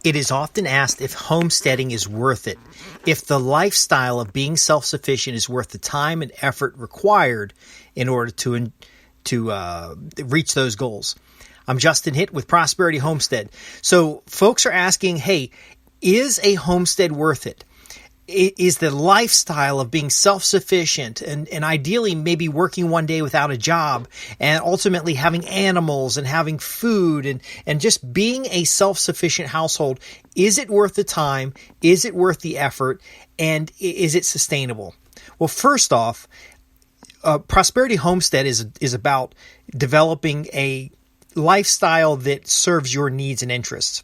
It is often asked if homesteading is worth it, if the lifestyle of being self-sufficient is worth the time and effort required in order to reach those goals. I'm Justin Hitt with Prosperity Homestead. So folks are asking, hey, is a homestead worth it? Is the lifestyle of being self-sufficient and ideally maybe working one day without a job and ultimately having animals and having food and just being a self-sufficient household, is it worth the time? Is it worth the effort? And is it sustainable? Well, first off, Prosperity Homestead is about developing a lifestyle that serves your needs and interests.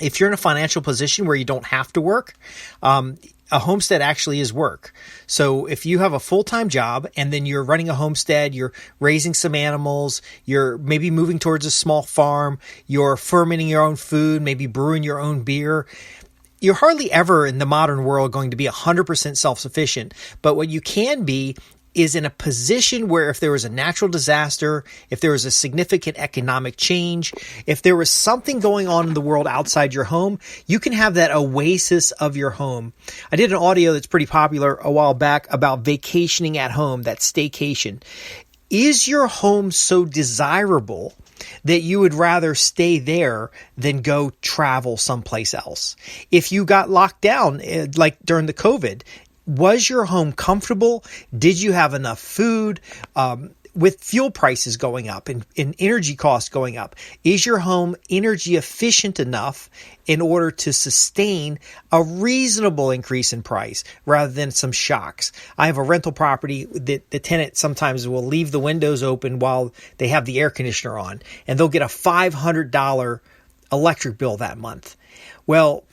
If you're in a financial position where you don't have to work, a homestead actually is work. So if you have a full-time job and then you're running a homestead, you're raising some animals, you're maybe moving towards a small farm, you're fermenting your own food, maybe brewing your own beer, you're hardly ever in the modern world going to be 100% self-sufficient. But what you can be is in a position where if there was a natural disaster, if there was a significant economic change, if there was something going on in the world outside your home, you can have that oasis of your home. I did an audio that's pretty popular a while back about vacationing at home, that staycation. Is your home so desirable that you would rather stay there than go travel someplace else? If you got locked down, like during the COVID, was your home comfortable? Did you have enough food? With fuel prices going up and energy costs going up, is your home energy efficient enough in order to sustain a reasonable increase in price rather than some shocks? I have a rental property that the tenant sometimes will leave the windows open while they have the air conditioner on, and they'll get a $500 electric bill that month. Well,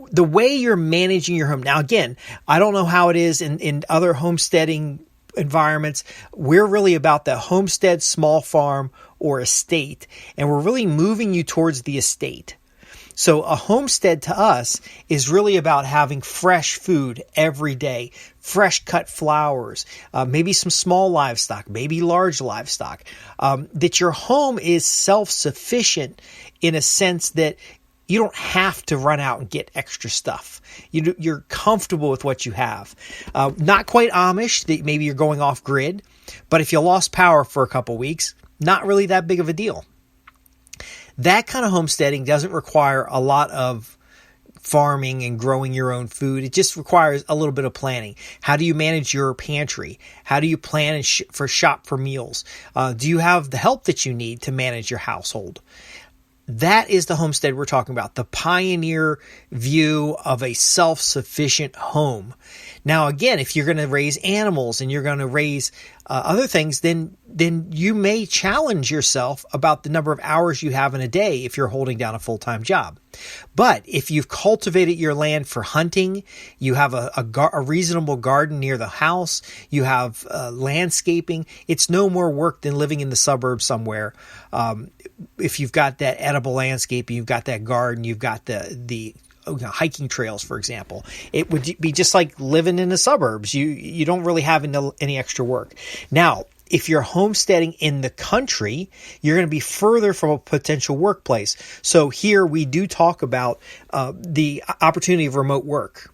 the way you're managing your home. Now, again, I don't know how it is in other homesteading environments. We're really about the homestead, small farm, or estate, and we're really moving you towards the estate. So a homestead to us is really about having fresh food every day, fresh cut flowers, maybe some small livestock, maybe large livestock, that your home is self-sufficient in a sense that you don't have to run out and get extra stuff. You're comfortable with what you have. Not quite Amish, that maybe you're going off grid, but if you lost power for a couple weeks, not really that big of a deal. That kind of homesteading doesn't require a lot of farming and growing your own food. It just requires a little bit of planning. How do you manage your pantry? How do you plan and shop for meals? Do you have the help that you need to manage your household? That is the homestead we're talking about, the pioneer view of a self-sufficient home. Now, again, if you're going to raise animals and you're going to raise other things, then you may challenge yourself about the number of hours you have in a day if you're holding down a full-time job. But if you've cultivated your land for hunting, you have a reasonable garden near the house, you have landscaping, it's no more work than living in the suburbs somewhere. If you've got that edible landscaping, you've got that garden, you've got the hiking trails, for example, it would be just like living in the suburbs. You don't really have any extra work. Now, if you're homesteading in the country, you're going to be further from a potential workplace. So here we do talk about the opportunity of remote work.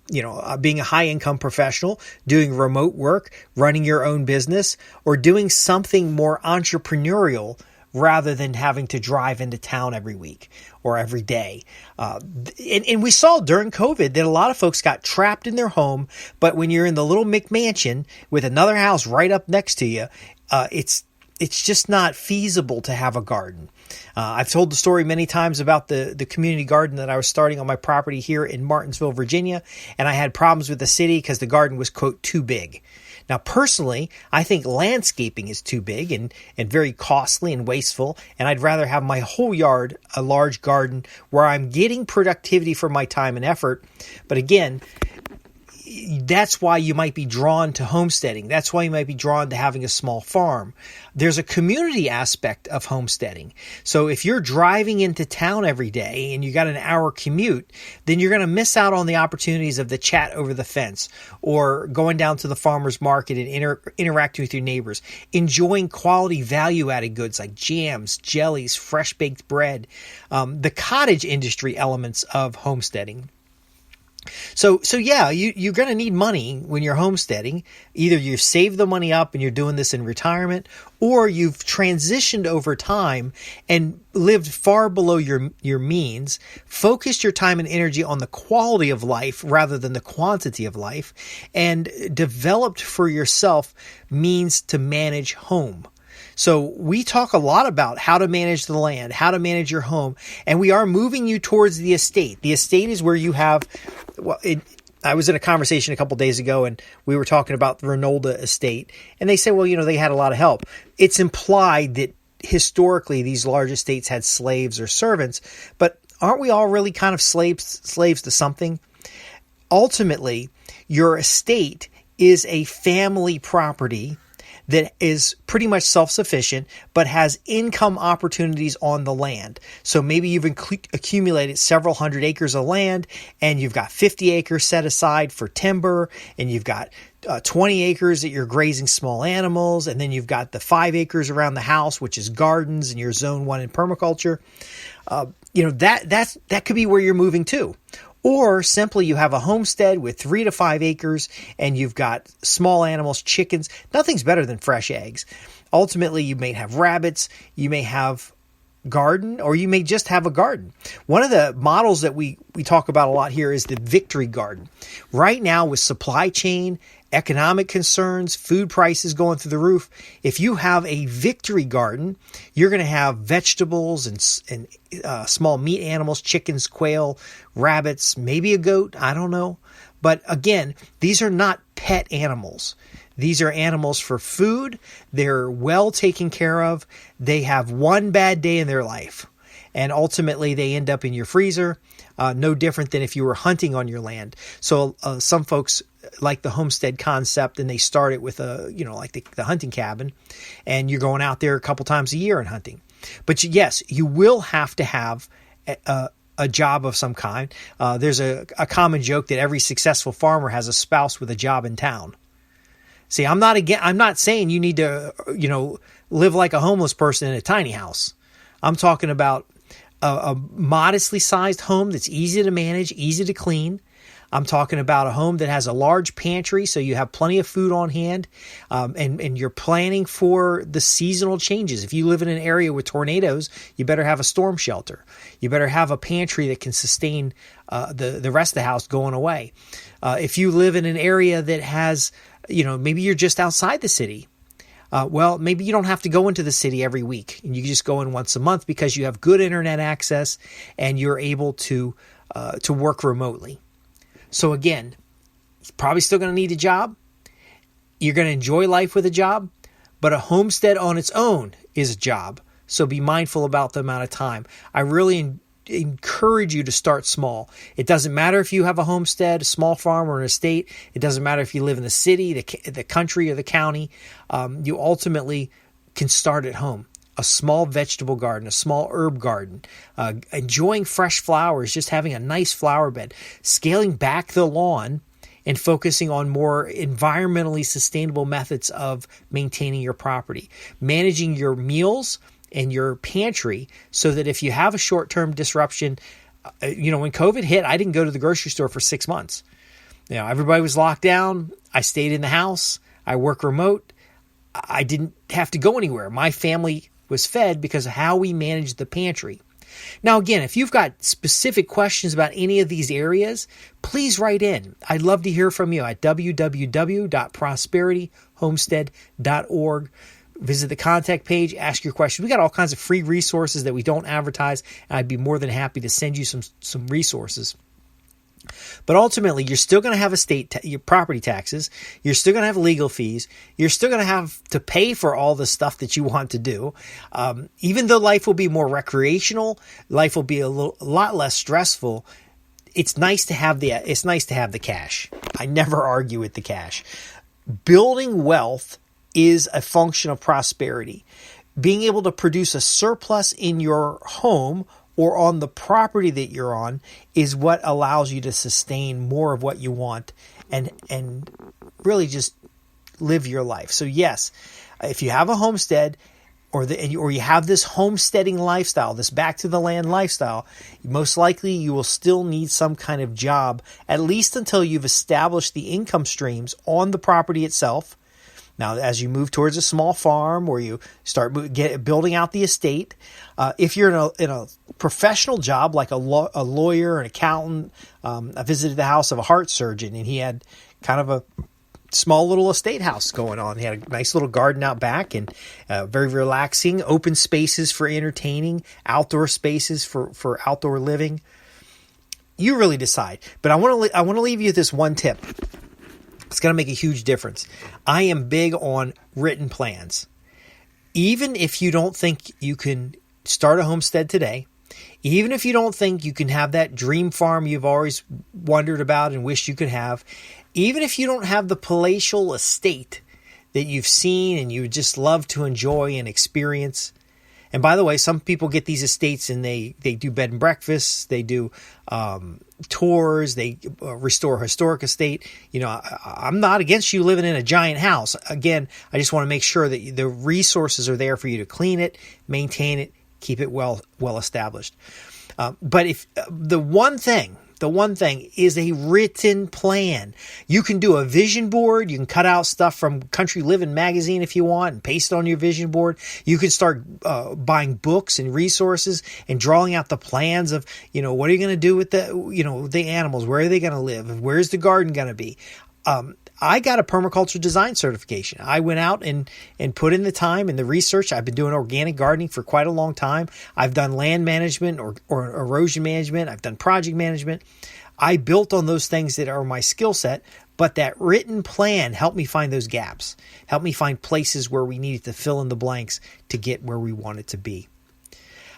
Being a high-income professional, doing remote work, running your own business, or doing something more entrepreneurial rather than having to drive into town every week or every day. And we saw during COVID that a lot of folks got trapped in their home, but when you're in the little McMansion with another house right up next to you, it's just not feasible to have a garden. I've told the story many times about the community garden that I was starting on my property here in Martinsville, Virginia, and I had problems with the city because the garden was, quote, too big. Now, personally, I think landscaping is too big and very costly and wasteful, and I'd rather have my whole yard a large garden where I'm getting productivity for my time and effort. But again, that's why you might be drawn to homesteading. That's why you might be drawn to having a small farm. There's a community aspect of homesteading. So if you're driving into town every day and you got an hour commute, then you're going to miss out on the opportunities of the chat over the fence, or going down to the farmer's market and interacting with your neighbors, enjoying quality value-added goods like jams, jellies, fresh baked bread, the cottage industry elements of homesteading. So yeah, you're going to need money when you're homesteading. Either you save the money up and you're doing this in retirement, or you've transitioned over time and lived far below your means, focused your time and energy on the quality of life rather than the quantity of life, and developed for yourself means to manage home. So we talk a lot about how to manage the land, how to manage your home, and we are moving you towards the estate. The estate is where you have, I was in a conversation a couple days ago and we were talking about the Renolda estate, and they said, well, they had a lot of help. It's implied that historically these large estates had slaves or servants, but aren't we all really kind of slaves to something? Ultimately, your estate is a family property that is pretty much self-sufficient, but has income opportunities on the land. So maybe you've accumulated several hundred acres of land, and you've got 50 acres set aside for timber, and you've got 20 acres that you're grazing small animals, and then you've got the 5 acres around the house, which is gardens, and your zone 1 in permaculture. That could be where you're moving to. Or simply you have a homestead with 3 to 5 acres and you've got small animals, chickens. Nothing's better than fresh eggs. Ultimately, you may have rabbits, you may have garden, or you may just have a garden. One of the models that we talk about a lot here is the victory garden. Right now, with supply chain, economic concerns, food prices going through the roof, if you have a victory garden, you're going to have vegetables and small meat animals, chickens, quail, rabbits, maybe a goat, I don't know. But again, these are not pet animals. These are animals for food. They're well taken care of. They have one bad day in their life, and ultimately they end up in your freezer, no different than if you were hunting on your land. So some folks like the homestead concept, and they start it with the hunting cabin, and you're going out there a couple times a year and hunting. But yes, you will have to have a job of some kind. There's a common joke that every successful farmer has a spouse with a job in town. See, I'm not saying you need to, live like a homeless person in a tiny house. I'm talking about a modestly sized home that's easy to manage, easy to clean. I'm talking about a home that has a large pantry so you have plenty of food on hand, and you're planning for the seasonal changes. If you live in an area with tornadoes, you better have a storm shelter. You better have a pantry that can sustain the rest of the house going away. If you live in an area that has, maybe you're just outside the city. Maybe you don't have to go into the city every week, and you just go in once a month because you have good internet access and you're able to work remotely. So again, you're probably still going to need a job. You're going to enjoy life with a job, but a homestead on its own is a job. So be mindful about the amount of time. I really encourage you to start small. It doesn't matter if you have a homestead, a small farm, or an estate. It doesn't matter if you live in the city, the country, or the county. You ultimately can start at home. A small vegetable garden, a small herb garden, enjoying fresh flowers, just having a nice flower bed, scaling back the lawn and focusing on more environmentally sustainable methods of maintaining your property, managing your meals and your pantry so that if you have a short-term disruption, when COVID hit, I didn't go to the grocery store for 6 months. Everybody was locked down. I stayed in the house. I work remote. I didn't have to go anywhere. My family was fed because of how we managed the pantry. Now, again, if you've got specific questions about any of these areas, please write in. I'd love to hear from you at www.prosperityhomestead.org. Visit the contact page, ask your question. We got all kinds of free resources that we don't advertise, and I'd be more than happy to send you some resources. But ultimately, you're still going to have your property taxes. You're still going to have legal fees. You're still going to have to pay for all the stuff that you want to do. Even though life will be more recreational, life will be a lot less stressful. It's nice to have the cash. I never argue with the cash. Building wealth is a function of prosperity. Being able to produce a surplus in your home or on the property that you're on is what allows you to sustain more of what you want and really just live your life. So yes, if you have a homestead or you have this homesteading lifestyle, this back to the land lifestyle, most likely you will still need some kind of job, at least until you've established the income streams on the property itself. Now, as you move towards a small farm or you start building out the estate, if you're in a professional job like a lawyer, an accountant, I visited the house of a heart surgeon, and he had kind of a small little estate house going on. He had a nice little garden out back and very relaxing, open spaces for entertaining, outdoor spaces for outdoor living. You really decide. But I want to leave you with this one tip. It's going to make a huge difference. I am big on written plans. Even if you don't think you can start a homestead today, even if you don't think you can have that dream farm you've always wondered about and wished you could have, even if you don't have the palatial estate that you've seen and you just love to enjoy and experience. And by the way, some people get these estates and they do bed and breakfasts, they do tours, they restore a historic estate. You know, I'm not against you living in a giant house. Again, I just want to make sure that the resources are there for you to clean it, maintain it, keep it well established. But if the one thing is a written plan. You can do a vision board. You can cut out stuff from Country Living magazine if you want and paste it on your vision board. You can start buying books and resources and drawing out the plans of, what are you going to do with the animals? Where are they going to live? Where's the garden going to be? I got a permaculture design certification. I went out and put in the time and the research. I've been doing organic gardening for quite a long time. I've done land management or erosion management. I've done project management. I built on those things that are my skill set, but that written plan helped me find those gaps, helped me find places where we needed to fill in the blanks to get where we wanted to be.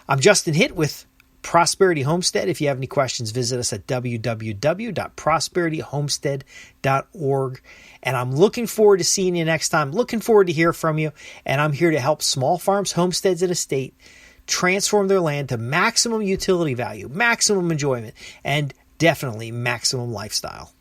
I'm Justin Hitt with Prosperity Homestead. If you have any questions, visit us at www.prosperityhomestead.org. And I'm looking forward to seeing you next time. Looking forward to hear from you. And I'm here to help small farms, homesteads, and estate transform their land to maximum utility value, maximum enjoyment, and definitely maximum lifestyle.